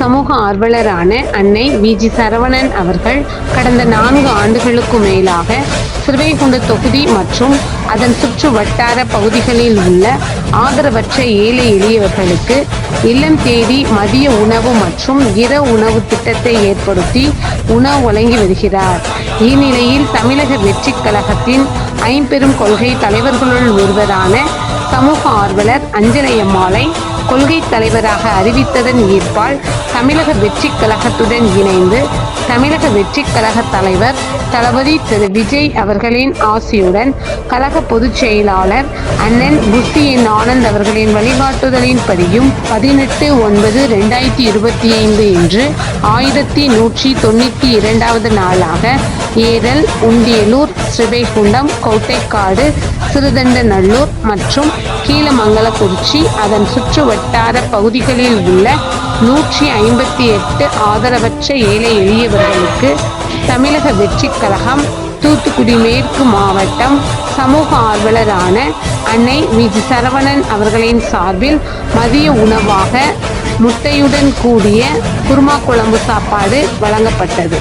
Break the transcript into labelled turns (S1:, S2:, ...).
S1: சமூக ஆர்வலரான அன்னை வி.ஜி. சரவணன் அவர்கள் கடந்த 4 ஆண்டுகளுக்கு மேலாக ஸ்ரீவைகுண்ட தொகுதி மற்றும் அதன் சுற்று வட்டார பகுதிகளில் உள்ள ஆதரவற்ற ஏழை எளியவர்களுக்கு இல்லம் தேடி மதிய உணவு மற்றும் இரவு உணவு திட்டத்தை ஏற்படுத்தி உணவு வழங்கி வருகிறார். இந்நிலையில் தமிழக வெற்றிக் கழகத்தின் ஐம்பெரும் கொள்கை தலைவர்களுள் ஒருவரான சமூக ஆர்வலர் அஞ்சலையம்மாளை கொள்கை தலைவராக அறிவித்ததன் ஈர்ப்பால் தமிழக வெற்றிக் கழகத்துடன் இணைந்து தமிழக வெற்றிக் கழக தலைவர் தளபதி திரு விஜய் அவர்களின் ஆசியுடன் கழக பொதுச் செயலாளர் அண்ணன் புஷி என் ஆனந்த் அவர்களின் வழிகாட்டுதலின்படியும் 18/9/2025 இன்று 1192வது நாளாக ஏரல், உண்டியலூர், ஸ்ரீவைகுண்டம், கோட்டைக்காடு, சிறுதண்டநல்லூர் மற்றும் கீழமங்கலக்குறிச்சி அதன் சுற்று வட்டார பகுதிகளில் உள்ள 158 ஆதரவற்ற ஏழை எளியவர்களுக்கு தமிழக வெற்றிக் கழகம் தூத்துக்குடி மேற்கு மாவட்டம் சமூக ஆர்வலரான அன்னை வி.ஜி. சரவணன் அவர்களின் சார்பில் மதிய உணவாக முட்டையுடன் கூடிய குருமா குழம்பு சாப்பாடு வழங்கப்பட்டது.